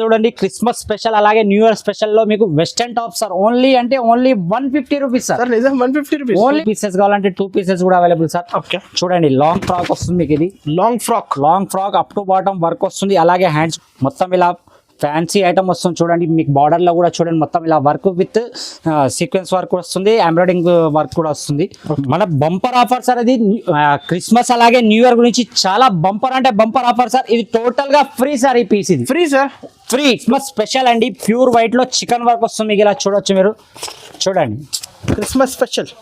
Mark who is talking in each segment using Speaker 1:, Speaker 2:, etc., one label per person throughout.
Speaker 1: చూడండి Christmas special అలాగే new year special లో మీకు వెస్టర్న్ టాప్ సార్ ఓన్లీ అంటే ఓన్లీ 150 రూపీస్ సార్.
Speaker 2: నిజం 150 రూపీస్.
Speaker 1: ఓన్లీ పీసెస్ కావాలంటే 2 పీసెస్ కూడా అవైలబుల్ సార్.
Speaker 2: ఓకే
Speaker 1: చూడండి లాంగ్ ఫ్రాక్ వస్తుంది మీకు, ఇది
Speaker 2: long frock
Speaker 1: up to bottom work వస్తుంది. అలాగే హ్యాండ్స్ మొత్తం ఇలా ఫ్యాన్సీ ఐటమ్ వస్తుంది. చూడండి మీకు బార్డర్ లో కూడా చూడండి మొత్తం ఇలా వర్క్ విత్ సీక్వెన్స్ వర్క్ వస్తుంది, ఎంబ్రాయిడింగ్ వర్క్ కూడా వస్తుంది. మన బంపర్ ఆఫర్ సార్ ఇది క్రిస్మస్ అలాగే న్యూ ఇయర్ గురించి చాలా బంపర్ అంటే బంపర్ ఆఫర్ సార్. ఇది టోటల్ గా ఫ్రీ సార్. ఈ పీస్ ఇది
Speaker 2: free sir,
Speaker 1: free. Christmas special అండి, ప్యూర్ వైట్ లో చికెన్ వర్క్ వస్తుంది. మీకు ఇలా చూడొచ్చు మీరు, చూడండి క్రిస్మస్ స్పెషల్.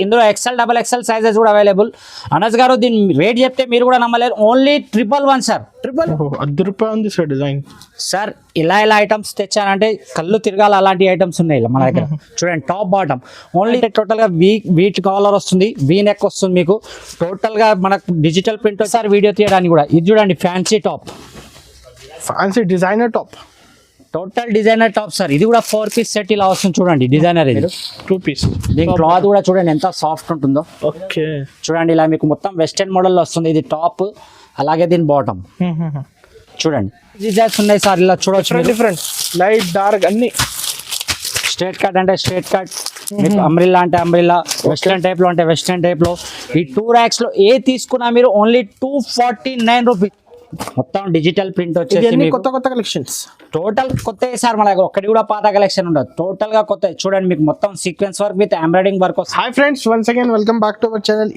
Speaker 1: ఇందులో XL, XXL సైజెస్ కూడా అవైలబుల్. అనస్ గారు దీని రేట్ చెప్తే మీరు కూడా నమ్మలేరు, ఓన్లీ 111 సార్.
Speaker 2: ₹100 ఉంది సార్ డిజైన్.
Speaker 1: సార్ ఇలా ఐటమ్స్ తెచ్చానంటే కళ్ళు తిరగాలి, అలాంటి ఐటమ్స్ ఉన్నాయి మన దగ్గర. చూడండి టాప్ బాటమ్ ఓన్లీ టోటల్ గా వీట్ కాలర్ వస్తుంది, వీ నెక్ వస్తుంది మీకు. టోటల్ గా మనకు డిజిటల్ ప్రింట్ సార్ వీడియో తీయడానికి కూడా. ఇది చూడండి fancy top,
Speaker 2: fancy designer top,
Speaker 1: total designer top sir. ఇది కూడా 4 పీస్ సెట్ ఇలా వస్తుంది చూడండి. డిజైనర్ ఇది
Speaker 2: 2 పీస్.
Speaker 1: దీని క్లాత్ కూడా చూడండి ఎంత సాఫ్ట్ ఉంటుందో.
Speaker 2: ఓకే
Speaker 1: చూడండి ఇలా మీకు మొత్తం వెస్టర్న్ మోడల్ లో వస్తుంది. ఇది టాప్ అలాగే దీని బాటమ్ చూడండి. డిజైన్స్ ఉన్నాయి సార్, ఇలా చూడొచ్చు.
Speaker 2: డిఫరెంట్ లైట్ డార్క్ అన్ని.
Speaker 1: స్ట్రేట్ కట్ అంటే స్ట్రేట్ కట్, మీకు అంబ్రిల్లా అంటే అంబ్రిల్లా, వెస్టర్న్ టైప్ లో అంటే వెస్టర్న్ టైప్ లో. ఈ 2 racks లో ఏ తీసుకున్నా మీరు ఓన్లీ 249 రూపీస్. మొత్తం డిజిటల్ ప్రింట్ వచ్చేసి
Speaker 2: కొత్త కలెక్షన్స్
Speaker 1: టోటల్ కొత్త సార్. మన ఒక్కటి కూడా పాత కలెక్షన్ ఉండదు, టోటల్ గా కొత్త. చూడండి మీకు మొత్తం sequence work with embroiding work వస్తుంది.
Speaker 2: Hi friends, once again welcome back to our channel.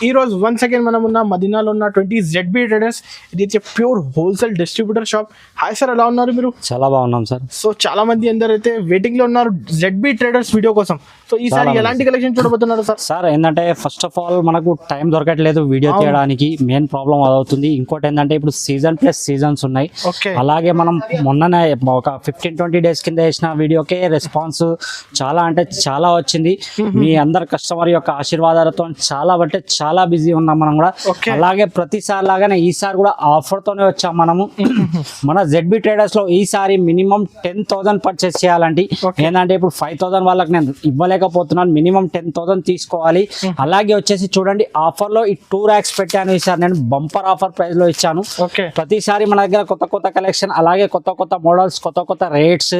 Speaker 2: ఈ రోజు వన్స్ అగైన్ మనం ఉన్న మదీనాలో ఉన్న 20 ZB ట్రేడర్స్. ఇది pure wholesale distributor shop. Hi sir, ఎలా ఉన్నారు మీరు?
Speaker 1: చాలా బాగున్నాం సార్.
Speaker 2: సో చాలా మంది అందరైతే వెయిటింగ్ లో ఉన్నారు ZB ట్రేడర్స్ వీడియో కోసం. సో ఈసారి ఎలాంటి కలెక్షన్ చూడబోతున్నారు సార్?
Speaker 1: సార్ ఏంటంటే ఫస్ట్ ఆఫ్ ఆల్ మనకు టైం దొరకట్లేదు వీడియో తీయడానికి, మెయిన్ ప్రాబ్లం అదవుతుంది. ఇంకోటి ఏంటంటే ఇప్పుడు సీజన్ ప్లస్ సీజన్స్ ఉన్నాయి. అలాగే మనం మొన్ననే ఒక 15-20 డేస్ కింద వేసిన వీడియోకే రెస్పాన్స్ చాలా అంటే చాలా వచ్చింది. మీ అందరు కస్టమర్ యొక్క ఆశీర్వాదాలతో చాలా అంటే చాలా బిజీ ఉన్నాం మనం కూడా. అలాగే ప్రతిసారి లాగానే ఈసారి కూడా ఆఫర్ తోనే వచ్చాం మనము. మన ZB ట్రేడర్స్ లో ఈసారి మినిమం 10,000 పర్చేస్ చేయాలండి. ఏంటంటే ఇప్పుడు 5,000 వాళ్ళకి నేను ఇవ్వలేకపోతున్నాను, మినిమం 10,000 తీసుకోవాలి. అలాగే వచ్చేసి చూడండి ఆఫర్ లో ఈ 2 racks పెట్టాను ఈసారి నేను, బంపర్ ఆఫర్ ప్రైస్ లో ఇచ్చాను. ప్రతిసారి మన దగ్గర కొత్త కలెక్షన్, అలాగే కొత్త మోడల్స్, కొత్త రేట్స్.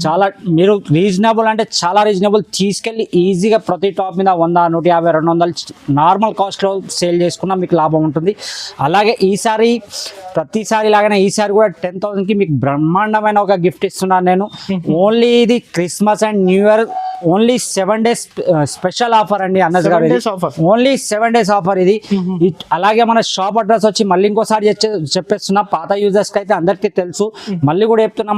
Speaker 1: చాలా మీరు రీజనబుల్ అంటే చాలా రీజనబుల్ తీసుకెళ్లి ఈజీగా ప్రతి టాప్ మీద 100, 150, 200 నార్మల్ కాస్ట్ లో సేల్ చేసుకున్నా మీకు లాభం ఉంటుంది. అలాగే ఈసారి ప్రతిసారి లాగానే ఈసారి కూడా 10,000 కి మీకు బ్రహ్మాండమైన ఒక గిఫ్ట్ ఇస్తున్నాను నేను. ఓన్లీ ఇది Christmas and new year only 7 days special offer అండి అన్నస్ గారు. ఓన్లీ 7 days ఆఫర్ ఇది. అలాగే మన షాప్ అడ్రస్ వచ్చి మళ్ళీ ఇంకోసారి చెప్పేస్తున్నా, పాత యూజర్స్ కి అయితే అందరికీ తెలుసు, మళ్ళీ కూడా చెప్తున్నాం.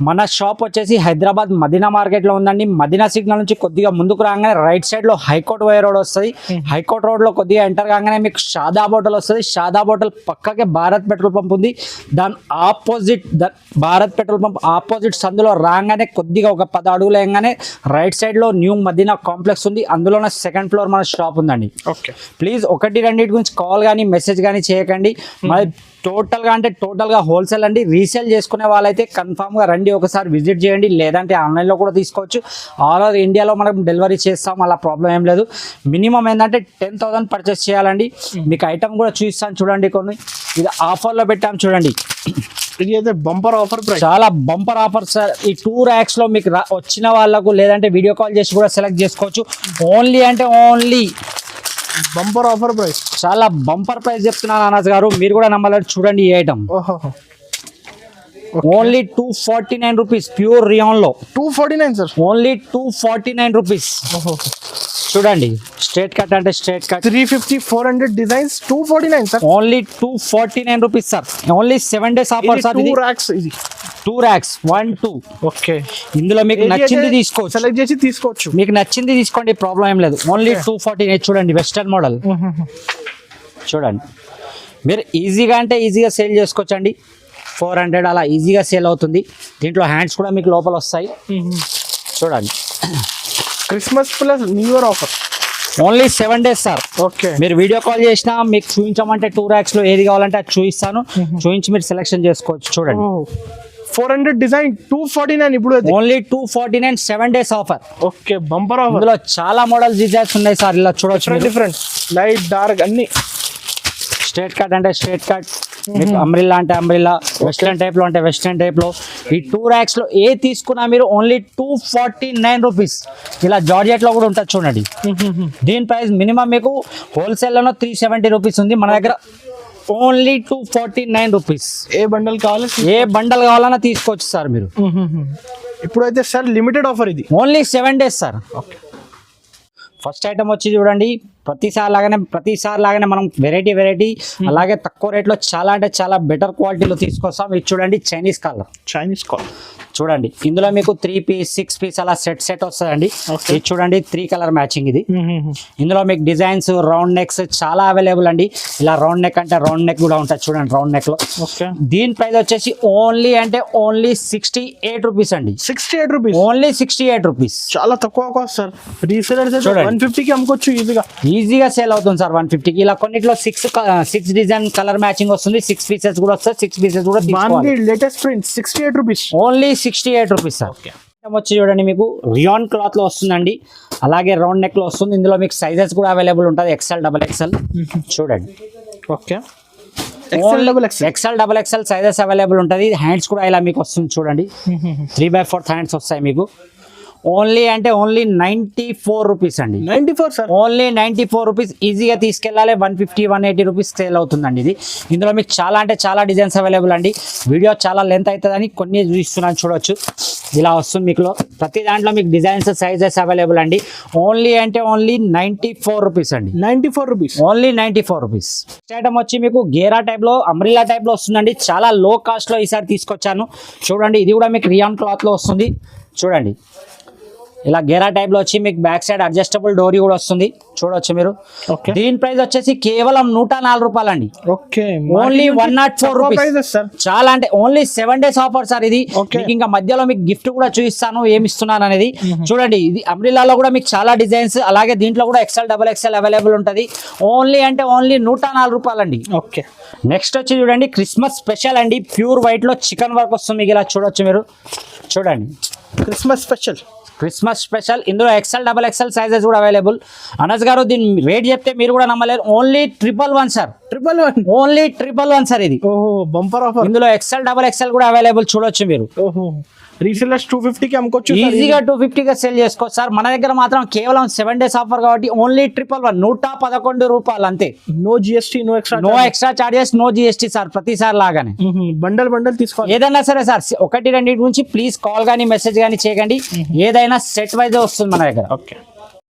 Speaker 1: మన షాప్ వచ్చేసి హైదరాబాద్ మదీనా మార్కెట్ లో ఉందండి. మదీనా సిగ్నల్ నుంచి కొద్దిగా ముందుకు రాగానే రైట్ సైడ్ లో హైకోర్ట్ వై రోడ్ వస్తుంది. హైకోర్ట్ రోడ్ లో కొద్దిగా ఎంటర్ కాగానే మీకు షాదాబ్ హోటల్ వస్తుంది. షాదాబ్ హోటల్ పక్కకే భారత్ పెట్రోల్ పంప్ ఉంది. దాని opposite Bharat petrol pump opposite సందులో రాగానే కొద్దిగా ఒక 10 అడుగులు వేయగానే రైట్ సైడ్ లో న్యూ మదీనా కాంప్లెక్స్ ఉంది. అందులోనే 2nd floor మన షాప్ ఉందండి. ప్లీజ్ 1-2 గురించి కాల్ కానీ మెసేజ్ కానీ చేయకండి. మరి టోటల్ గా హోల్సేల్ అండి. రీసేల్ చేసుకునే వాళ్ళైతే కన్ఫామ్ గా రండి, ఒకసారి విజిట్ చేయండి. లేదంటే ఆన్లైన్ లో కూడా తీసుకోవచ్చు. ఆల్ ఓవర్ ఇండియాలో మనం డెలివరీ చేస్తాం, అలా ప్రాబ్లం ఏం లేదు. మినిమం ఏంటంటే 10,000 పర్చేస్ చేయాలండి. మీకు ఐటమ్ కూడా చూపిస్తాను చూడండి. కొన్ని ఇది ఆఫర్ లో పెట్టాం చూడండి.
Speaker 2: ఇది అయితే బంపర్ ఆఫర్ ప్రైస్,
Speaker 1: చాలా బంపర్ ఆఫర్ సార్. ఈ 2 racks లో మీకు వచ్చిన వాళ్ళకు లేదంటే వీడియో కాల్ చేసి కూడా సెలెక్ట్ చేసుకోవచ్చు. ఓన్లీ అంటే ఓన్లీ
Speaker 2: బంపర్ ఆఫర్ ప్రైస్,
Speaker 1: చాలా బంపర్ ప్రైస్ చెప్తున్నాను అనస్ గారు, మీరు కూడా నమ్మలేరు. చూడండి ఈ item only 249 rupees pure rayon లో.
Speaker 2: 249 సార్,
Speaker 1: ఓన్లీ 249 రూపీస్. చూడండి స్ట్రేట్ కట్ అంటే straight cut
Speaker 2: 350, 400 designs 249 sir.
Speaker 1: Only 249 rupees sir. Only 7 days offer sir.
Speaker 2: 2 racks ఇది
Speaker 1: 2 racks 1, 2.
Speaker 2: ఓకే,
Speaker 1: ఇందులో మీకు నచ్చింది తీసుకోవచ్చు,
Speaker 2: సెలెక్ట్ చేసి తీసుకోవచ్చు.
Speaker 1: మీకు నచ్చింది తీసుకోండి, ప్రాబ్లం ఏం లేదు. ఓన్లీ 249. చూడండి వెస్టర్న్ మోడల్ చూడండి. మీరు ఈజీగా అంటే ఈజీగా సేల్ చేసుకోవచ్చండి. 400 అలా ఈజీగా సేల్ అవుతుంది. దీంట్లో హ్యాండ్స్ కూడా మీకు లోపల వస్తాయి చూడండి.
Speaker 2: Christmas plus new year offer
Speaker 1: only 7 days sir.
Speaker 2: Okay,
Speaker 1: మీరు వీడియో కాల్ చేసినా మీకు చూపించమంటే 2 racks లో ఏది కావాలంటే అది చూపిస్తాను. చూపించి మీరు సెలెక్షన్ చేసుకోవచ్చు. చూడండి
Speaker 2: 400 డిజైన్ 249 ఇప్పుడు
Speaker 1: only 249, 7 days offer.
Speaker 2: Okay, bumper offer.
Speaker 1: ఇందులో చాలా మోడల్స్ డిజైన్స్ ఉన్నాయి సార్, ఇలా చూడొచ్చు.
Speaker 2: డిఫరెంట్ లైట్ డార్క్ అన్ని.
Speaker 1: స్ట్రేట్ కట్ అంటే స్ట్రేట్ కట్, మీకు అంబ్రిల్లా అంటే అంబ్రిల్లా, వెస్ట్రన్ టైప్ లో అంటే వెస్ట్రన్ టైప్ లో. ఈ 2 racks లో ఏ తీసుకున్నా మీరు ఓన్లీ 249 రూపీస్. ఇలా జార్జెట్ లో కూడా ఉంటుంది చూడండి. దీని ప్రైస్ మినిమం మీకు హోల్సేల్ లోనో 370 రూపీస్ ఉంది, మన దగ్గర ఓన్లీ 249 రూపీస్.
Speaker 2: ఏ బండల్
Speaker 1: కావాలన్నా తీసుకోవచ్చు సార్ మీరు.
Speaker 2: ఇప్పుడైతే సార్ లిమిటెడ్ ఆఫర్ ఇది,
Speaker 1: only 7 days sir. First item వచ్చి చూడండి, ప్రతిసారి లాగానే మనం వెరైటీ అలాగే తక్కువ రేట్లో చాలా అంటే చాలా బెటర్ క్వాలిటీలో తీసుకొస్తాం. ఇది చూడండి చైనీస్ కాలర్ చూడండి. ఇందులో మీకు 3 piece 6 piece అలా సెట్ వస్తుందండి. ఇది చూడండి 3 కలర్ మ్యాచింగ్ ఇది. ఇందులో మీకు డిజైన్స్ రౌండ్ నెక్స్ చాలా అవైలబుల్ అండి. ఇలా రౌండ్ నెక్ అంటే రౌండ్ నెక్ కూడా ఉంటుంది చూడండి, రౌండ్ నెక్ లో. దీని ప్రైస్ వచ్చేసి ఓన్లీ 68 రూపీస్ అండి. 68 రూపీస్, ఓన్లీ 68 రూపీస్.
Speaker 2: చాలా తక్కువ కాస్ట్ సార్. రీసెలర్స్ 150 కి అమ్ముకోవచ్చు
Speaker 1: ఈజీగా సేల్ అవుతుంది సార్ 150కి. ఇలా కొన్నిట్లో 6 డిజైన్ కలర్ మ్యాచింగ్ వస్తుంది, 6 pieces కూడా వస్తుంది, 6 pieces కూడా
Speaker 2: latest print 68 rupees,
Speaker 1: only 68 rupees sir. వచ్చి చూడండి మీకు రియాన్ క్లాత్ లో వస్తుందండి, అలాగే రౌండ్ నెక్ లో వస్తుంది. ఇందులో మీకు సైజెస్ కూడా అవైలబుల్ ఉంటుంది, XL XXL చూడండి.
Speaker 2: Okay,
Speaker 1: XL XXL sizes available ఉంటుంది. హ్యాండ్స్ కూడా ఇలా మీకు వస్తుంది చూడండి, 3/4 హ్యాండ్స్ వస్తాయి మీకు. ఓన్లీ 94 రూపీస్ అండి.
Speaker 2: 94 సార్,
Speaker 1: ఓన్లీ 94 రూపీస్. ఈజీగా తీసుకెళ్ళాలి. 150-180 రూపీస్ సేల్ అవుతుందండి ఇది. ఇందులో మీకు చాలా అంటే చాలా డిజైన్స్ అవైలబుల్ అండి. వీడియో చాలా లెంత్ అవుతుందని కొన్ని చూస్తున్నాను చూడొచ్చు. ఇలా వస్తుంది మీకు. ప్రతి దాంట్లో మీకు డిజైన్స్ సైజెస్ అవైలబుల్ అండి. ఓన్లీ 94 రూపీస్ అండి. 94 రూపీస్, ఓన్లీ 94 రూపీస్. ఐటమ్ వచ్చి మీకు గేరా టైప్ లో అంబ్రిల్లా టైప్ లో వస్తుందండి. చాలా లో కాస్ట్ లో ఈసారి తీసుకొచ్చాను చూడండి. ఇది కూడా మీకు రియాన్ క్లాత్ లో వస్తుంది చూడండి. ఇలా గేరా టైప్ లో వచ్చి మీకు బ్యాక్ సైడ్ అడ్జస్టబుల్ డోరీ కూడా వస్తుంది చూడొచ్చు మీరు. దీని ప్రైస్ వచ్చేసి కేవలం 104 రూపాయలు అండి. Only 104 rupees. చాలా అంటే ఓన్లీ 7 days ఆఫర్ సార్ ఇది. మీకు ఇంకా మధ్యలో మీకు గిఫ్ట్ కూడా చూపిస్తాను ఏమి ఇస్తున్నాను అనేది చూడండి. ఇది అంబ్రిల్లాలో కూడా మీకు చాలా డిజైన్స్, అలాగే దీంట్లో కూడా XL XXL అవైలబుల్ ఉంటుంది. ఓన్లీ 104 రూపాయలు అండి. ఓకే, నెక్స్ట్ వచ్చి చూడండి క్రిస్మస్ స్పెషల్ అండి. ప్యూర్ వైట్ లో చికెన్ వర్క్ వస్తుంది మీకు. ఇలా చూడొచ్చు మీరు చూడండి, క్రిస్మస్ స్పెషల్. ఇందులో XL XXL సైజెస్ కూడా అవైలబుల్. అనస్ గారు దీని రేట్ చెప్తే మీరు కూడా నమ్మలేరు. Only 111 sir. ఓన్లీ 111 సార్ ఇది.
Speaker 2: Bumper offer.
Speaker 1: ఇందులో XL XXL కూడా అవైలబుల్ చూడొచ్చు మీరు.
Speaker 2: రీసెలర్స్ 250 కి అమ్ముకోవచ్చు,
Speaker 1: ఈజీగా 250 గా సేల్ చేసుకోవచ్చు సార్. మన దగ్గర మాత్రం కేవలం 7 days ఆఫర్ కాబట్టి ఓన్లీ 111 రూపాయలు అంతే.
Speaker 2: No GST,
Speaker 1: no extra charges, no GST sir. ప్రతిసారి లాగానే
Speaker 2: బండల్ తీసుకోవాలి.
Speaker 1: ఏదైనా సరే సార్, 1-2 గురించి ప్లీజ్ కాల్ కానీ మెసేజ్ కానీ చేయకండి. ఏదైనా సెట్ వైజ్ వస్తుంది మన దగ్గర. ఓకే,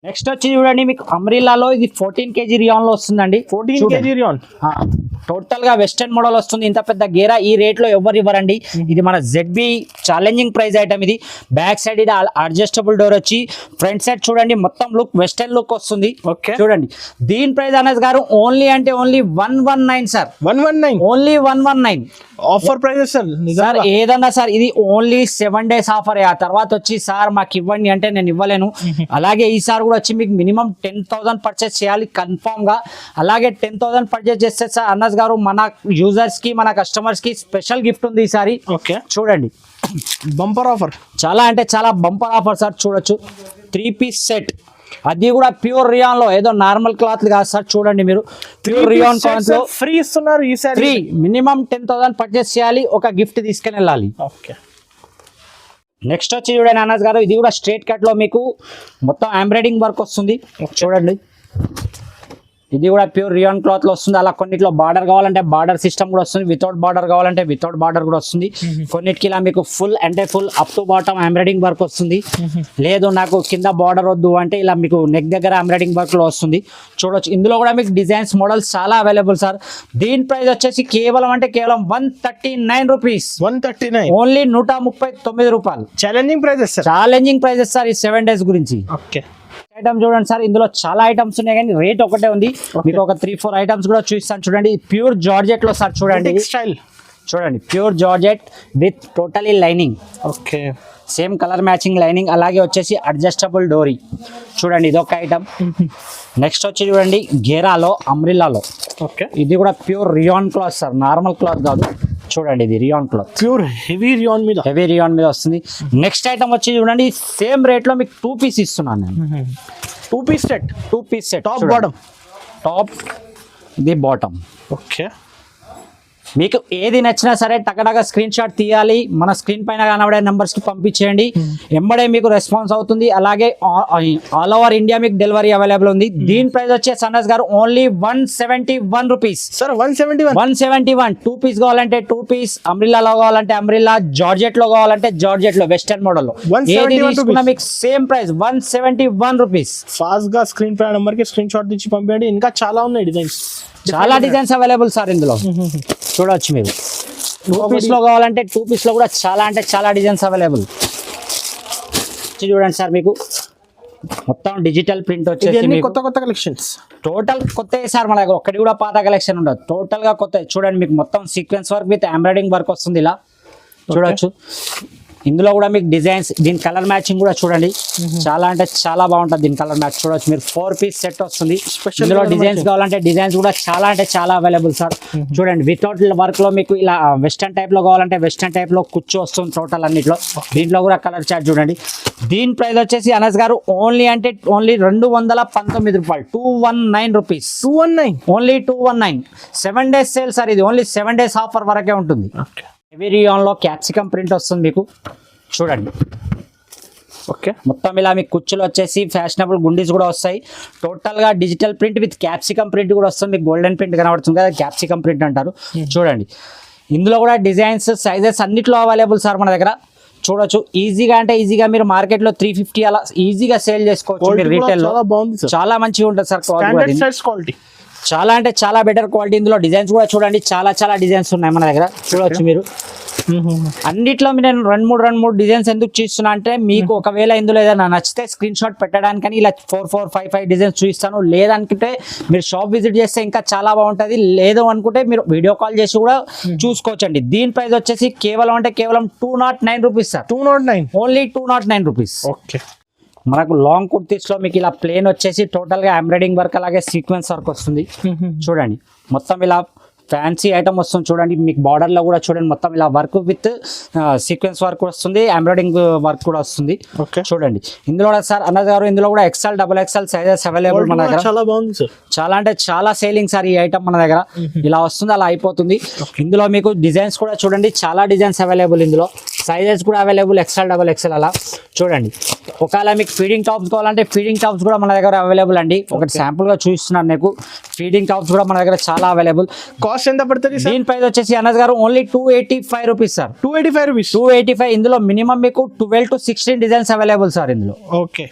Speaker 1: నెక్స్ట్ వచ్చి చూడండి మీకు అంబ్రిల్లాలో ఇది 14 kg రియాన్ లో వస్తుందండి. 14 kg రియాన్ టోటల్ గా వెస్టర్న్ మోడల్ వస్తుంది. ఇంత పెద్ద గేరా ఈ రేట్ లో ఎవరు ఇవ్వరండి. ఇది మన ZB ఛాలెంజింగ్ ప్రైస్ ఐటమ్ ఇది. బ్యాక్ సైడ్ ఇది అడ్జస్టబుల్ డోర్ వచ్చి, ఫ్రంట్ సైడ్ చూడండి మొత్తం లుక్ వెస్టర్న్ లుక్ వస్తుంది. చూడండి దీని ప్రైస్ అనస్ గారు only 119 sir. 119, only 119
Speaker 2: offer price sir.
Speaker 1: ఏదన్నా సార్ ఇది ఓన్లీ 7 days ఆఫర్. ఆ తర్వాత వచ్చి సార్ మాకు ఇవ్వండి అంటే నేను ఇవ్వలేను. అలాగే ఈసారి కూడా వచ్చి మీకు మినిమం 10,000 పర్చేస్ చేయాలి కన్ఫామ్ గా. అలాగే 10,000 పర్చేస్ చేస్తే సార్ అన్నస్ గారు మన యూజర్స్ కి మన కస్టమర్స్ కి స్పెషల్ గిఫ్ట్ ఉంది ఈసారి. ఓకే, చూడండి
Speaker 2: బంపర్ ఆఫర్.
Speaker 1: చాలా అంటే చాలా బంపర్ ఆఫర్ సార్. చూడొచ్చు 3 piece సెట్, అది కూడా ప్యూర్ రియాన్ లో, ఏదో నార్మల్ క్లాత్ కాదు సార్. చూడండి మీరు ప్యూర్ రియాన్ క్లాత్ లో
Speaker 2: ఫ్రీ ఇస్తున్నారు ఈసారి.
Speaker 1: ఫ్రీ, మినిమం 10,000 పర్చేస్ చేయాలి, ఒక గిఫ్ట్ తీసుకుని వెళ్ళాలి.
Speaker 2: ఓకే,
Speaker 1: నెక్స్ట్ వచ్చి చూడండి అన్నస్ గారు ఇది కూడా స్ట్రేట్ కట్ లో మీకు మొత్తం ఎంబ్రాయిడింగ్ వర్క్ వస్తుంది చూడండి. ఇది కూడా ప్యూర్ రియాన్ క్లాత్ లో వస్తుంది. అలా కొన్నిట్లో బార్డర్ కావాలంటే బార్డర్ సిస్టమ్ కూడా వస్తుంది, వితౌట్ బార్డర్ కావాలంటే వితౌట్ బార్డర్ కూడా వస్తుంది. కొన్నిటికి ఇలా మీకు ఫుల్ అంటే full up to bottom embroidering work వస్తుంది. లేదు నాకు కింద బార్డర్ వద్దు అంటే ఇలా మీకు నెక్ దగ్గర ఎంబ్రాయిడింగ్ వర్క్ లో వస్తుంది చూడొచ్చు. ఇందులో కూడా మీకు డిజైన్స్ మోడల్స్ చాలా అవైలబుల్ సార్. దీని ప్రైస్ వచ్చేసి కేవలం 139 రూపీస్. 139, ఓన్లీ 139 రూపాయలు. ఛాలెంజింగ్ ప్రైజెస్ సార్ ఈ 7 days గురించి. ఓకే, ఐటమ్ చూడండి సార్. ఇందులో చాలా ఐటమ్స్ ఉన్నాయి కానీ రేట్ ఒకటే ఉంది. మీకు ఒక 3-4 ఐటమ్స్ కూడా చూపిస్తాను చూడండి. ప్యూర్ జార్జెట్ లో సార్ చూడండి. స్టైల్ చూడండి, pure georgette with totally lining. Okay, same colour matching lining, అలాగే వచ్చేసి అడ్జస్టబుల్ డోరీ చూడండి. ఇది ఒక ఐటమ్. నెక్స్ట్ వచ్చి చూడండి గేరాలో అంబ్రిల్లాలో. ఓకే, ఇది కూడా pure rayon cloth sir, normal cloth కాదు. చూడండి ఇది rayon cloth, pure heavy rayon మీద వస్తుంది. నెక్స్ట్ ఐటమ్ వచ్చి చూడండి సేమ్ రేట్ లో మీకు 2 piece ఇస్తున్నాను నేను. 2 piece set, top bottom, top ఇది బాటమ్. ఓకే, మీకు ఏది నచ్చినా సరే టకటక స్క్రీన్ షాట్ తీయాలి, మన స్క్రీన్ పైన కనబడే నెంబర్స్ కి పంపించేయండి, ఎంబడే మీకు రెస్పాన్స్ అవుతుంది. అలాగే ఆల్ ఓవర్ ఇండియా మీకు డెలివరీ అవైలబుల్ ఉంది. దీని ప్రైస్ వచ్చేసి అనస్ గారు ఓన్లీ 171 రూపీస్.
Speaker 2: సార్ 171
Speaker 1: 171. 2 పీస్ కావాలంటే 2 పీస్, అంబ్రిల్లాలో కావాలంటే అంబ్రిల్లా, జార్జెట్ లో కావాలంటే జార్జెట్ లో, వెస్టర్న్ మోడల్ లో
Speaker 2: 171
Speaker 1: ఏది తీసుకున్నా మీకు సేమ్ ప్రైస్ 171 రూపీస్.
Speaker 2: ఫాస్ట్ గా స్క్రీన్ పై నెంబర్ కి స్క్రీన్ షాట్ తీసి పంపించండి. ఇంకా చాలా ఉన్నాయి డిజైన్స్,
Speaker 1: చాలా డిజైన్స్ అవైలబుల్ సార్ ఇందులో చూడవచ్చు మీరు. 2 పీస్ లో కావాలంటే 2 పీస్ లో కూడా చాలా అంటే చాలా డిజైన్స్ అవైలబుల్. చూడండి సార్, మీకు మొత్తం డిజిటల్ ప్రింట్ వచ్చేసి మీకు
Speaker 2: కొత్త కొత్త కలెక్షన్స్
Speaker 1: టోటల్ కొత్త సార్. మన దగ్గర ఒక్కటి కూడా పాత కలెక్షన్ ఉండదు, టోటల్ గా కొత్త. చూడండి మీకు మొత్తం sequence work with embroiding work వస్తుంది ఇలా చూడొచ్చు. ఇందులో కూడా మీకు డిజైన్స్, దీని కలర్ మ్యాచింగ్ కూడా చూడండి చాలా అంటే చాలా బాగుంటుంది. దీని కలర్ మ్యాచ్ చూడొచ్చు మీరు. 4 పీస్ సెట్ వస్తుంది. ఇందులో డిజైన్స్ కావాలంటే డిజైన్స్ కూడా చాలా అంటే చాలా అవైలబుల్ సార్. చూడండి వితౌట్ వర్క్ లో మీకు ఇలా వెస్టర్న్ టైప్ లో కావాలంటే వెస్టర్న్ టైప్ లో కుచ్చు వస్తుంది టోటల్ అన్నిట్లో. దీంట్లో కూడా కలర్ చార్ట్ చూడండి. దీని ప్రైస్ వచ్చేసి అనస్ గారు ఓన్లీ అంటే ఓన్లీ 219 రూపాయలు, 219 rupees.
Speaker 2: 219
Speaker 1: only 219. 7 days sale sir ఇది. ఓన్లీ 7 days ఆఫర్ వరకే ఉంటుంది. హెవీ రియాన్ లో క్యాప్సికమ్ ప్రింట్ వస్తుంది మీకు చూడండి.
Speaker 2: ఓకే,
Speaker 1: మొత్తం ఇలా మీకు కుచ్చులు వచ్చేసి ఫ్యాషనబుల్ గుండీస్ కూడా వస్తాయి. టోటల్ గా digital print with capsicum print కూడా వస్తుంది. మీకు గోల్డెన్ ప్రింట్ కనబడుతుంది కదా, క్యాప్సికమ్ ప్రింట్ అంటారు. చూడండి ఇందులో కూడా డిజైన్స్, సైజెస్ అన్నిట్లో అవైలబుల్ సార్ మన దగ్గర. చూడొచ్చు ఈజీగా అంటే ఈజీగా మీరు మార్కెట్ లో 350 అలా ఈజీగా సేల్ చేసుకోవచ్చు మీరు రీటైల్ లో. చాలా మంచిగా ఉంటుంది సార్
Speaker 2: క్వాలిటీ,
Speaker 1: చాలా అంటే చాలా బెటర్ క్వాలిటీ. ఇందులో డిజైన్స్ కూడా చూడండి చాలా చాలా డిజైన్స్ ఉన్నాయి మన దగ్గర చూడొచ్చు మీరు. అన్నిట్లో నేను రెండు మూడు డిజైన్స్ ఎందుకు చూస్తున్నా అంటే మీకు ఒకవేళ ఇందులో ఏదైనా నచ్చితే స్క్రీన్ షాట్ పెట్టడానికని ఇలా 4, 5 డిజైన్స్ చూపిస్తాను. లేదనుకుంటే మీరు షాప్ విజిట్ చేస్తే ఇంకా చాలా బాగుంటుంది. లేదు అనుకుంటే మీరు వీడియో కాల్ చేసి కూడా చూసుకోవచ్చండి. దీని ప్రైస్ వచ్చేసి కేవలం 209 rupees sir.
Speaker 2: 209
Speaker 1: only 209 rupees.
Speaker 2: Okay,
Speaker 1: మనకు లాంగ్ కుర్తీస్ లో మీకు ఇలా ప్లేన్ వచ్చేసి టోటల్ గా ఎంబ్రాయిడింగ్ వర్క్ అలాగే సీక్వెన్స్ వర్క్ వస్తుంది. చూడండి మొత్తం ఇలా ఫ్యాన్సీ ఐటమ్ వస్తుంది. చూడండి మీకు బార్డర్ లో కూడా చూడండి మొత్తం ఇలా వర్క్ విత్ సీక్వెన్స్ వర్క్ వస్తుంది, ఎంబ్రాయిడింగ్ వర్క్ కూడా వస్తుంది. చూడండి ఇందులో కూడా సార్ అనస్ గారు ఇందులో కూడా XL, XXL సైజెస్ అవైలబుల్ మన దగ్గర.
Speaker 2: చాలా బాగుంది సార్, చాలా
Speaker 1: అంటే చాలా సేలింగ్ సార్ ఈ ఐటమ్ మన దగ్గర. ఇలా వస్తుంది అలా అయిపోతుంది. ఇందులో మీకు డిజైన్స్ కూడా చూడండి చాలా డిజైన్స్ అవైలబుల్. ఇందులో సైజెస్ కూడా అవైలబుల్ XL, XXL అలా. చూడండి ఒకవేళ మీకు ఫీడింగ్ టాప్స్ కావాలంటే ఫీడింగ్ టాప్స్ కూడా మన దగ్గర అవైలబుల్ అండి. ఒకటి శాంపుల్ గా చూపిస్తున్నాను మీకు. ఫీడింగ్ టాప్స్ కూడా మన దగ్గర చాలా అవైలబుల్.
Speaker 2: కాస్ట్ ఎంత పడుతుంది?
Speaker 1: దీని ప్రైస్ వచ్చేసి అనస్ గారు ఓన్లీ 285 రూపీస్ సార్.
Speaker 2: 285 రూపీస్.
Speaker 1: 285. ఇందులో మినిమం మీకు 12 to 16 డిజైన్స్ అవైలబుల్ సార్ ఇందులో.
Speaker 2: ఓకే,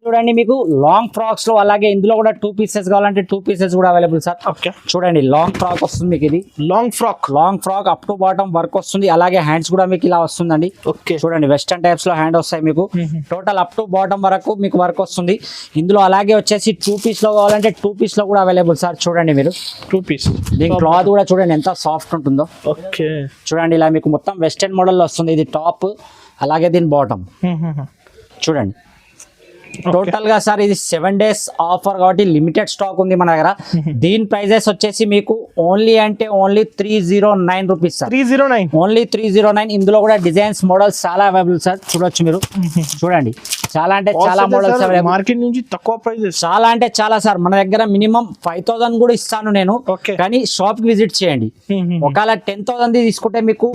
Speaker 1: చూడండి మీకు లాంగ్ ఫ్రాక్స్ లో అలాగే ఇందులో కూడా 2 పీసెస్ కావాలంటే 2 పీసెస్ కూడా అవైలబుల్ సార్.
Speaker 2: ఓకే,
Speaker 1: చూడండి లాంగ్ ఫ్రాక్ వస్తుంది మీకు. ఇది long frock up to bottom work వస్తుంది. అలాగే హ్యాండ్స్ కూడా మీకు ఇలా వస్తుందండి.
Speaker 2: ఓకే, చూడండి
Speaker 1: వెస్టర్న్ టైప్స్ లో హ్యాండ్ వస్తాయి మీకు. టోటల్ అప్ టు బాటమ్ వరకు మీకు వర్క్ వస్తుంది ఇందులో. అలాగే వచ్చేసి 2 పీస్ లో కావాలంటే 2 పీస్ లో కూడా అవైలబుల్ సార్. చూడండి మీరు 2 పీస్. దీని క్లాత్ కూడా చూడండి ఎంత సాఫ్ట్ ఉంటుందో.
Speaker 2: ఓకే,
Speaker 1: చూడండి ఇలా మీకు మొత్తం వెస్టర్న్ మోడల్ లో వస్తుంది. ఇది టాప్ అలాగే దీని బాటమ్ చూడండి. టోటల్ గా సార్ ఇది 7 days ఆఫర్ కాబట్టి లిమిటెడ్ స్టాక్ ఉంది మన దగ్గర. దీని ప్రైజెస్ వచ్చేసి మీకు ఓన్లీ అంటే ఓన్లీ 309 రూపీస్ సార్.
Speaker 2: 309
Speaker 1: ఓన్లీ 309. ఇందులో కూడా డిజైన్స్ మోడల్స్ చాలా అవైలబుల్ సార్. చూడొచ్చు మీరు. చూడండి చాలా అంటే చాలా మోడల్స్ అవైలబుల్.
Speaker 2: మార్కెట్ నుంచి తక్కువ ప్రైజెస్
Speaker 1: చాలా అంటే చాలా సార్. మన దగ్గర మినిమం 5000 కూడా ఇస్తాను నేను, కానీ షాప్ కి విజిట్ చేయండి. ఒకవేళ 10,000 తీసుకుంటే మీకు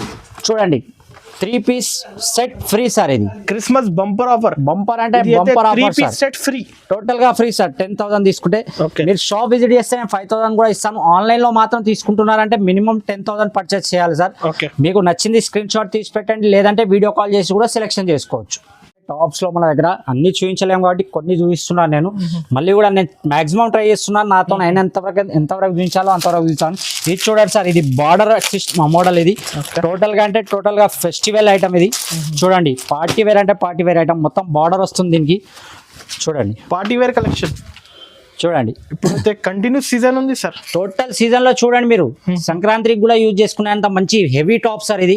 Speaker 1: చూడండి 3 పీస్ సెట్ ఫ్రీ సార్. ఇది
Speaker 2: క్రిస్మస్ బంపర్ ఆఫర్.
Speaker 1: బంపర్ అంటే bumper offer sir.
Speaker 2: Set free,
Speaker 1: total గా ఫ్రీ సార్. 10,000 తీసుకుంటే మీరు షాప్ విజిట్ చేస్తే నేను 5,000 కూడా ఇస్తాను. ఆన్లైన్ లో మాత్రం తీసుకుంటున్నారంటే మినిమం 10,000 పర్చేస్ చేయాలి సార్. మీకు నచ్చింది స్క్రీన్ షాట్ తీసి పెట్టండి, లేదంటే వీడియో కాల్ చేసి కూడా సెలెక్షన్ చేసుకోవచ్చు. టాప్స్ లో మన దగ్గర అన్ని చూపించలేము కాబట్టి కొన్ని చూపిస్తున్నాను నేను. మళ్ళీ కూడా నేను మాక్సిమం ట్రై చేస్తున్నాను. నాతో ఎంతవరకు చూపించాలో అంతవరకు చూపించాను. ఇది చూడండి సార్, ఇది బార్డర్ మోడల్. ఇది టోటల్ గా అంటే టోటల్ గా ఫెస్టివల్ ఐటమ్. ఇది చూడండి పార్టీ వేర్ అంటే పార్టీ వేర్ ఐటమ్. మొత్తం బార్డర్ వస్తుంది దీనికి. చూడండి
Speaker 2: పార్టీ వేర్ కలెక్షన్.
Speaker 1: చూడండి
Speaker 2: ఇప్పుడైతే కంటిన్యూస్ సీజన్ ఉంది సార్.
Speaker 1: టోటల్ సీజన్ లో చూడండి మీరు సంక్రాంతికి కూడా యూజ్ చేసుకునేంత మంచి హెవీ టాప్ సార్. ఇది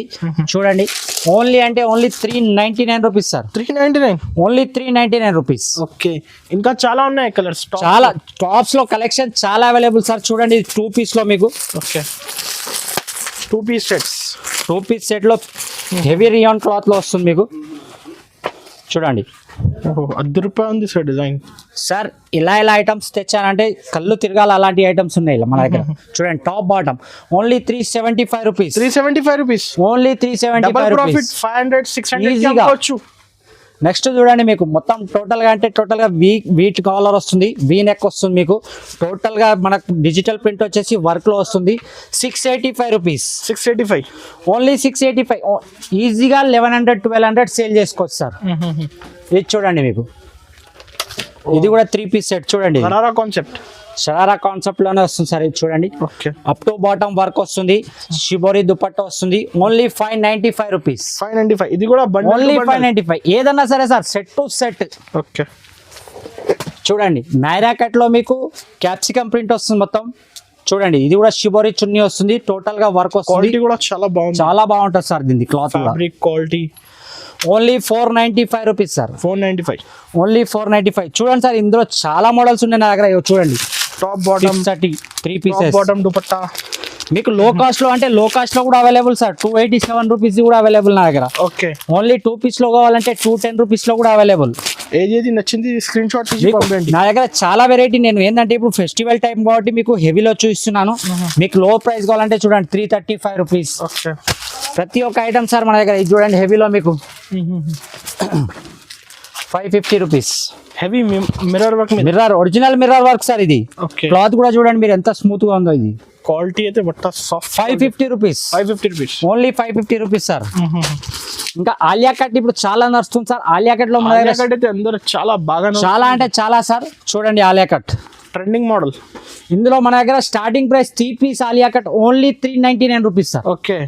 Speaker 1: చూడండి ఓన్లీ అంటే only 399 rupees sir.
Speaker 2: 399
Speaker 1: only 399 rupees.
Speaker 2: Okay, ఇంకా చాలా ఉన్నాయి కలర్స్.
Speaker 1: చాలా టాప్స్ లో కలెక్షన్ చాలా అవైలబుల్ సార్. చూడండి 2 పీస్ లో మీకు.
Speaker 2: Okay, 2 piece sets.
Speaker 1: 2 piece set లో హెవీ రియాన్ క్లాత్ లో వస్తుంది మీకు. చూడండి
Speaker 2: ఓహో, ₹10 ఉంది సార్ డిజైన్.
Speaker 1: సార్ ఇలా ఐటమ్స్ తెచ్చానంటే కళ్ళు తిరగాల అలాంటి ఐటమ్స్ ఉన్నాయి ఇలా మన దగ్గర. చూడండి top bottom only ₹375.
Speaker 2: ₹375.
Speaker 1: Only
Speaker 2: double profit
Speaker 1: ₹375.
Speaker 2: 500 600 కి
Speaker 1: ఈజీగా.
Speaker 2: అమ్మవచ్చు.
Speaker 1: నెక్స్ట్ చూడండి మీకు మొత్తం టోటల్గా అంటే టోటల్గా వీట్ కాలర్ వస్తుంది, వీ నెక్ వస్తుంది మీకు. టోటల్గా మనకు డిజిటల్ ప్రింట్ వచ్చేసి వర్క్లో వస్తుంది. ₹685.
Speaker 2: 685.
Speaker 1: ఓన్లీ 685. ఈజీగా 1100 1200 సేల్ చేసుకోవచ్చు సార్. ఇది చూడండి మీకు, ఇది కూడా 3 పీస్ సెట్ చూడండి.
Speaker 2: గరారా కాన్సెప్ట్.
Speaker 1: షరారా కాన్సెప్ట్ లోనే వస్తుంది సార్. ఇది చూడండి,
Speaker 2: okay.
Speaker 1: Up to bottom work వస్తుంది, షిబోరి దుపట్టా వస్తుంది. ఓన్లీ ₹595.
Speaker 2: 595. ఇది కూడా
Speaker 1: ఓన్లీ 595. ఏదన్నా సరే sir, set to set.
Speaker 2: Okay.
Speaker 1: చూడండి నైరా కట్ లో మీకు క్యాప్సికమ్ ప్రింట్ వస్తుంది మొత్తం. చూడండి ఇది కూడా షిబోరి చున్నీ వస్తుంది, టోటల్ గా వర్క్ వస్తుంది.
Speaker 2: క్వాలిటీ కూడా చాలా బాగుంది,
Speaker 1: చాలా బాగుంటుంది సార్ దీనికి cloth.
Speaker 2: Fabric quality.
Speaker 1: Only ₹495 sir.
Speaker 2: 495.
Speaker 1: Only 495. చూడండి సార్, ఇందులో చాలా మోడల్స్ ఉన్నాయి నా దగ్గర. ఇగో చూడండి,
Speaker 2: top bottom
Speaker 1: 3 pieces.
Speaker 2: Bottom dupatta
Speaker 1: మీకు లో కాస్ట్ లో అంటే లో కాస్ట్ లో కూడా అవైలబుల్ సార్. ₹287 కూడా అవైలబుల్ నా దగ్గర.
Speaker 2: ఓకే.
Speaker 1: ఓన్లీ 2 పీస్ లో కావాలంటే ₹210 లో కూడా అవైలబుల్.
Speaker 2: ఏది నచ్చింది స్క్రీన్ షాట్ తీసి పంపండి.
Speaker 1: నా దగ్గర చాలా వెరైటీ. నేను ఏంటంటే ఇప్పుడు ఫెస్టివల్ టైం కాబట్టి మీకు హెవీలో చూపిస్తున్నాను. మీకు లో ప్రైస్ కావాలంటే చూడండి ₹335.
Speaker 2: ఓకే.
Speaker 1: ప్రతి ఒక్క ఐటమ్ సార్ మన దగ్గర. ఇది చూడండి హెవీలో మీకు ₹550.
Speaker 2: హెవీ మిర్రర్ వర్క్ మీద.
Speaker 1: Mirror, original mirror work sir ఇది.
Speaker 2: ఓకే.
Speaker 1: క్లాత్ కూడా చూడండి మీరు ఎంత స్మూత్ గా ఉందో. ఇది
Speaker 2: క్వాలిటీ అయితే బట్ట సాఫ్ట్.
Speaker 1: ₹550.
Speaker 2: 550 రూపీస్.
Speaker 1: Only ₹550 sir. ఇంకా ఆలియా కట్ ఇప్పుడు చాలా నడుస్తుంది సార్. ఆలియా కట్ లో మన దగ్గర
Speaker 2: కట్ అయితే అందరూ చాలా బాగా
Speaker 1: చాలా అంటే చాలా సార్. చూడండి ఆలియా కట్
Speaker 2: ట్రెండింగ్ మోడల్.
Speaker 1: ఇందులో మన దగ్గర starting price 3 piece Alia cut only ₹399 sir.
Speaker 2: Okay.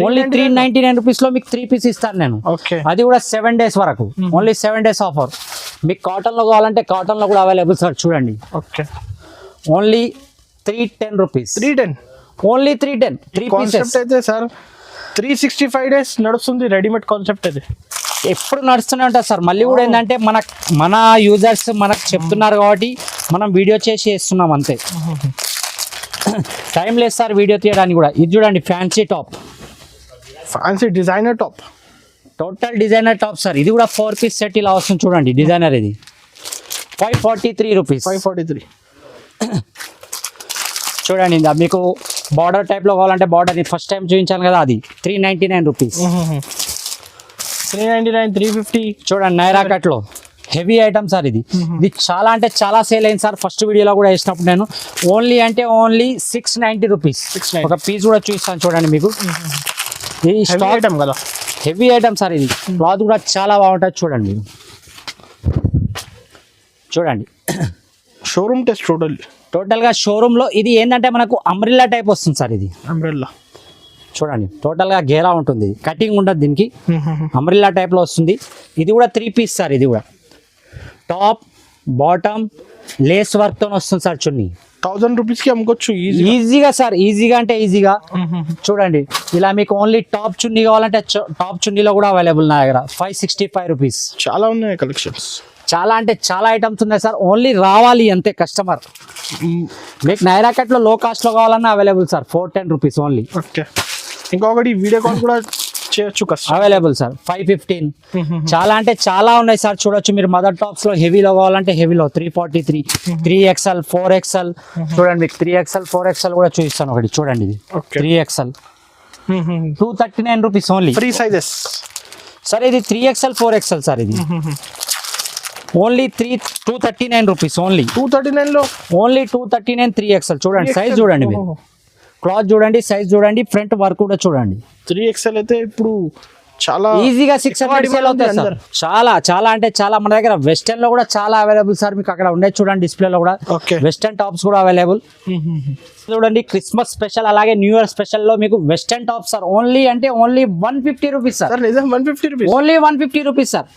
Speaker 1: Only ₹399 లో మీకు 3 పీస్ ఇస్తాను నేను.
Speaker 2: ఓకే.
Speaker 1: అది కూడా 7 days వరకు. Only 7 days offer. మీకు కాటన్ లో కావాలంటే కాటన్ లో కూడా అవైలబుల్ సార్. చూడండి
Speaker 2: okay.
Speaker 1: Only ₹310.
Speaker 2: 310.
Speaker 1: Only 310. 3
Speaker 2: concept
Speaker 1: pieces.
Speaker 2: అయితే సార్ 365 డేస్ నడుస్తుంది రెడీమేడ్ కాన్సెప్ట్ అది.
Speaker 1: ఎప్పుడు నడుస్తూనే ఉంటుంది సార్. మళ్ళీ కూడా ఏంటంటే మన యూజర్స్ మనకు చెప్తున్నారు కాబట్టి మనం వీడియో చేసి ఇస్తున్నాం అంతే. టైం లేదు సార్ వీడియో తీయడానికి కూడా. ఇది చూడండి fancy top,
Speaker 2: fancy designer top.
Speaker 1: Total designer top sir. ఇది కూడా 4 పీస్ సెట్ ఇలా వస్తుంది చూడండి. డిజైనర్ ఇది ₹543.
Speaker 2: 543.
Speaker 1: చూడండి ఇందా మీకు బార్డర్ టైప్ లో కావాలంటే బార్డర్ ఫస్ట్ టైం చూపించాను కదా, అది ₹399.
Speaker 2: 399, 350.
Speaker 1: చూడండి నైరా కట్ లో హెవీ ఐటమ్ సార్. ఇది చాలా అంటే చాలా సేల్ అయింది సార్. ఫస్ట్ వీడియోలో కూడా వేసినప్పుడు నేను ఓన్లీ అంటే ఓన్లీ ₹690.
Speaker 2: 690.
Speaker 1: ఒక పీస్ కూడా చూపిస్తాను చూడండి మీకు. ఇది స్టాక్
Speaker 2: ఐటమ్ కదా,
Speaker 1: హెవీ ఐటమ్ సార్. ఇది క్లాత్ కూడా చాలా బాగుంటుంది చూడండి. చూడండి
Speaker 2: షోరూమ్ టెస్ట్
Speaker 1: టోటల్ గా షోరూమ్ లో. ఇది ఏంటంటే మనకు అంబ్రిల్లా టైప్ వస్తుంది సార్. ఇది
Speaker 2: అంబ్రెల్లా.
Speaker 1: చూడండి టోటల్ గా గేరా ఉంటుంది, కటింగ్ ఉండదు దీనికి. అంబ్రిల్లా టైప్ లో వస్తుంది. ఇది కూడా 3 పీస్ సార్. ఇది కూడా టాప్ బాటమ్ లేస్ వర్క్ తో వస్తుంది సార్. చున్నీ
Speaker 2: 1000 రూపీస్ కి అమ్ముకోవచ్చు
Speaker 1: ఈజీగా సార్. ఈజీగా అంటే ఈజీగా. చూడండి ఇలా మీకు ఓన్లీ టాప్ చున్నీ కావాలంటే టాప్ చున్నీలో కూడా అవైలబుల్ నా దగ్గర. ₹565.
Speaker 2: చాలా ఉన్నాయి కలెక్షన్స్.
Speaker 1: చాలా అంటే చాలా ఐటమ్స్ ఉన్నాయి సార్. ఓన్లీ రావాలి అంతే కస్టమర్. మీకు నైరా కట్ లో లో కాస్ట్ లో కావాలన్నా అవైలబుల్ సార్. ₹410 ఓన్లీ.
Speaker 2: ఓకే. ఇంకొకటి వీడియో కాల్ కూడా చేయొచ్చు కస్టమర్.
Speaker 1: Available sir. 515. చాలా అంటే చాలా ఉన్నాయి సార్. చూడొచ్చు మీరు. మదర్ టాప్స్ లో హెవీలో కావాలంటే హెవీలో 343, 3XL, 4XL. చూడండి మీకు 3XL, 4XL కూడా చూపిస్తాను ఒకటి. చూడండి ఇది 3XL, ₹239 only.
Speaker 2: Free sizes
Speaker 1: sir. ఇది 3XL, 4XL సార్. ఇది ఓన్లీ ₹239 ఓన్లీ.
Speaker 2: 239 లో
Speaker 1: ఓన్లీ 239 3XL. చూడండి సైజ్ చూడండి మీరు. క్లాత్ చూడండి, సైజ్ చూడండి, ఫ్రంట్ వర్క్ కూడా చూడండి.
Speaker 2: 3XL అయితే ఇప్పుడు చాలా
Speaker 1: ఈజీగా 600 సేల్ అవుతాయి సార్. చాలా చాలా అంటే చాలా. మన దగ్గర వెస్టర్న్ లో కూడా చాలా అవైలబుల్ సార్. మీకు అక్కడ ఉండే చూడండి డిస్ప్లేలో కూడా వెస్టర్న్ టాప్స్ కూడా అవైలబుల్. చూడండి క్రిస్మస్ స్పెషల్ అలాగే న్యూ ఇయర్ స్పెషల్ లో మీకు వెస్టర్న్ టాప్ సార్. ఓన్లీ అంటే ఓన్లీ ₹150 సార్.
Speaker 2: ₹150.
Speaker 1: Only ₹150 sir.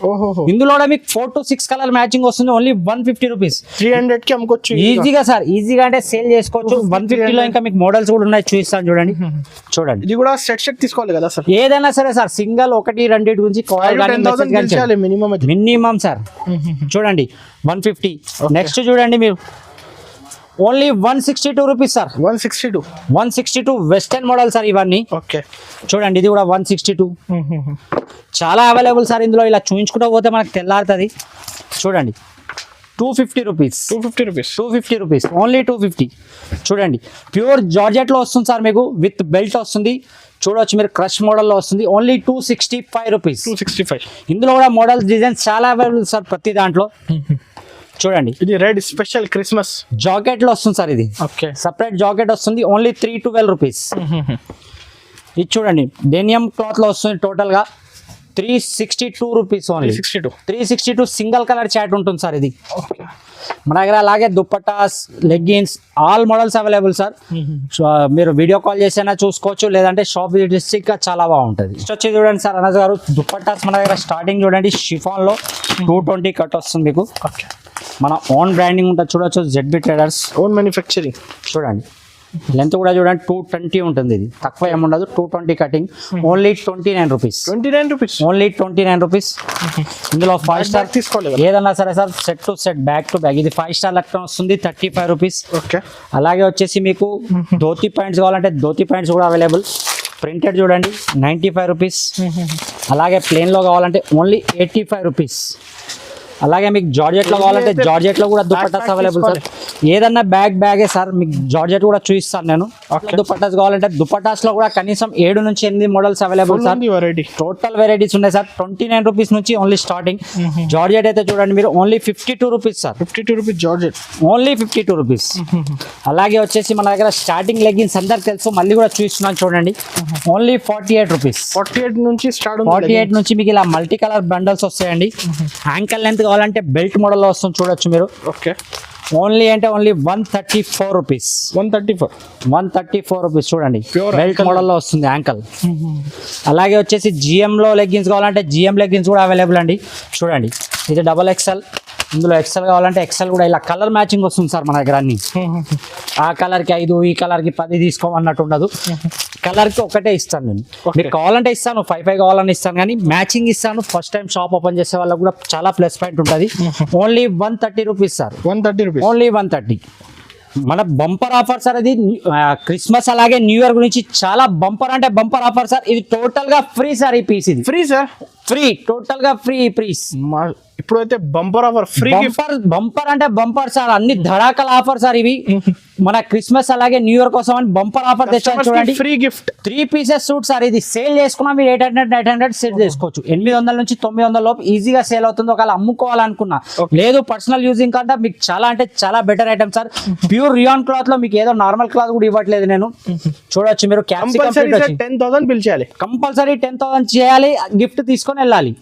Speaker 1: ఇందులో కూడా మీకు 4 to 6 కలర్ మ్యాచింగ్ వస్తుంది. ఓన్లీ ₹150.
Speaker 2: 300 కి అమ్ముకోవచ్చు
Speaker 1: ఈజీగా సార్. ఈజీగా అంటే సేల్ చేసుకోవచ్చు. 150 లో ఇంకా మీకు మోడల్స్ కూడా ఉన్నాయి చూపిస్తాను చూడండి. చూడండి
Speaker 2: ఇది కూడా సెట్ తీసుకోవాలి కదా సార్.
Speaker 1: ఏదైనా సరే సార్. సింగల్ 1 2 గురించి మినిమం సార్. చూడండి 150. నెక్స్ట్ చూడండి మీరు only 162 rupees sir.
Speaker 2: 162.
Speaker 1: 162 western model sir ఇవన్నీ.
Speaker 2: ఓకే
Speaker 1: చూడండి ఇది కూడా 162. చాలా అవైలబుల్ సార్ ఇందులో. ఇలా చూయించుకుంటూ పోతే మనకు తెల్లారుతుంది. చూడండి 250 రూపీస్.
Speaker 2: 250 రూపీస్.
Speaker 1: 250 rupees only 250. చూడండి ప్యూర్ జార్జెట్లో వస్తుంది సార్ మీకు, విత్ బెల్ట్ వస్తుంది. చూడవచ్చు మీరు, క్రష్ మోడల్లో వస్తుంది. Only 265 rupees.
Speaker 2: 265.
Speaker 1: ఇందులో కూడా మోడల్స్ డిజైన్స్ చాలా అవైలబుల్ సార్ ప్రతి దాంట్లో. చూడండి
Speaker 2: ఇది రెడ్ స్పెషల్ క్రిస్మస్
Speaker 1: జాకెట్లో వస్తుంది సార్. ఇది
Speaker 2: ఓకే
Speaker 1: సపరేట్ జాకెట్ వస్తుంది. Only 312 rupees. ఇది చూడండి డెనియం క్లాత్లో వస్తుంది. టోటల్గా 362 rupees only. 362 single colour chart ఉంటుంది సార్ ఇది మన దగ్గర. అలాగే dupattas, leggings, all models available sir. మీరు వీడియో కాల్ చేసైనా చూసుకోవచ్చు, లేదంటే షాప్ విజిట్ గా చాలా బాగుంటుంది. నెక్స్ట్ వచ్చి చూడండి సార్ అనస్ గారు, దుప్పటాస్ మన దగ్గర స్టార్టింగ్ చూడండి షిఫాన్లో 220 కట్ వస్తుంది మీకు. మన ఓన్ బ్రాండింగ్ ఉంటుంది. చూడవచ్చు ZB ట్రేడర్స్
Speaker 2: ఓన్ మ్యానుఫ్యాక్చరింగ్.
Speaker 1: చూడండి లెంత్ కూడా చూడండి 220 ఉంటుంది. ఇది తక్కువ ఏముండదు. 220 cutting. Only 29 rupees.
Speaker 2: 29 rupees.
Speaker 1: Only 29 rupees. ఇందులో 5 స్టార్
Speaker 2: తీసుకోలేదు
Speaker 1: ఏదన్నా సరే sir, set to set, back to back. ఇది 5 స్టార్ లెక్క వస్తుంది. 35 రూపీస్.
Speaker 2: ఓకే
Speaker 1: అలాగే వచ్చేసి మీకు ధోతి ప్యాంట్స్ కావాలంటే ధోతి ప్యాంట్స్ కూడా అవైలబుల్. ప్రింటెడ్ చూడండి 95 రూపీస్. అలాగే ప్లేన్లో కావాలంటే ఓన్లీ 85 రూపీస్. అలాగే మీకు జార్జెట్లో కావాలంటే జార్జెట్లో కూడా దుపట్టాస్ అవైలబుల్ సార్. ఏదన్నా బ్యాగే సార్. మీకు జార్జెట్ కూడా చూపిస్తాను నేను. దుపట్టాస్ కావాలంటే దుపట్టాస్లో కూడా కనీసం 7 నుంచి 8 models available sir. Total varieties ఉన్నాయి సార్. 29 రూపీస్ నుంచి ఓన్లీ స్టార్టింగ్. జార్జెట్ అయితే చూడండి మీరు only 52 rupees sir.
Speaker 2: 52 rupees georgette.
Speaker 1: Only 52 rupees. అలాగే వచ్చేసి మన దగ్గర స్టార్టింగ్ లెగ్గిన్స్ అందరికి తెలుసు, మళ్ళీ కూడా చూపిస్తున్నాను చూడండి. Only 48 rupees.
Speaker 2: 48 నుంచి స్టార్ట్.
Speaker 1: 48 నుంచి మీకు ఇలా మల్టీ కలర్ బండల్స్ వస్తాయండి. యాంకల్ లెంత్ కావాలంటే బెల్ట్ మోడల్లో వస్తుంది. చూడొచ్చు మీరు.
Speaker 2: ఓకే
Speaker 1: ఓన్లీ అంటే ఓన్లీ 134 రూపీస్.
Speaker 2: 134
Speaker 1: రూపీస్. చూడండి
Speaker 2: Pure
Speaker 1: బెల్ట్ మోడల్లో వస్తుంది యాంకల్. అలాగే వచ్చేసి జిఎంలో లెగ్గిన్స్ కావాలంటే జిఎం లెగ్గిన్స్ కూడా అవైలబుల్ అండి. చూడండి ఇది XXL. ఇందులో XL కావాలంటే XL కూడా ఇలా కలర్ మ్యాచింగ్ వస్తుంది సార్ మన దగ్గర అన్ని. ఆ కలర్కి 5, ఈ కలర్కి 10 తీసుకోమన్నట్టు ఉండదు. కలర్కి ఒకటే ఇస్తాను నేను. మీకు కావాలంటే ఇస్తాను, 5 కావాలని ఇస్తాను, కానీ మ్యాచింగ్ ఇస్తాను. ఫస్ట్ టైం షాప్ ఓపెన్ చేసే వాళ్ళకి కూడా చాలా ప్లస్ పాయింట్ ఉంటుంది. Only 130 rupees sir.
Speaker 2: 130 rupees.
Speaker 1: Only 130. మన బంపర్ ఆఫర్ సార్. అది క్రిస్మస్ అలాగే న్యూ ఇయర్ గురించి చాలా బంపర్ అంటే బంపర్ ఆఫర్ సార్. ఇది టోటల్ గా ఫ్రీ సార్. ఈ పీస్ ఇది
Speaker 2: ఫ్రీ సార్.
Speaker 1: ఫ్రీ, టోటల్ గా ఫ్రీ పీస్.
Speaker 2: ఇప్పుడైతే బంపర్ ఆఫర్ ఫ్రీ.
Speaker 1: బంపర్ అంటే బంపర్ సార్. అన్ని ధడాకల ఆఫర్ సార్ ఇవి. మన క్రిస్మస్ అలాగే న్యూ ఇయర్ కోసం అని బంపర్ ఆఫర్ తెచ్చాను చూడండి.
Speaker 2: Free gift
Speaker 1: 3 pieces suit sir. ఇది సేల్ చేసుకున్నా మీరు 800 సేల్ చేసుకోవచ్చు. 800 నుంచి 900 లోపు ఈజీగా సేల్ అవుతుంది. ఒకవేళ అమ్ముకోవాలనుకున్నా, లేదు పర్సనల్ యూజింగ్ కంటే మీకు చాలా అంటే చాలా better item sir. Pure rayon cloth లో మీకు ఏదో నార్మల్ క్లాత్ కూడా ఇవ్వట్లేదు నేను. చూడొచ్చు మీరు.
Speaker 2: 10,000 బిల్ చేయాలి.
Speaker 1: కంపల్సరీ 10,000 చేయాలి. గిఫ్ట్ తీసుకొని వెళ్ళాలి.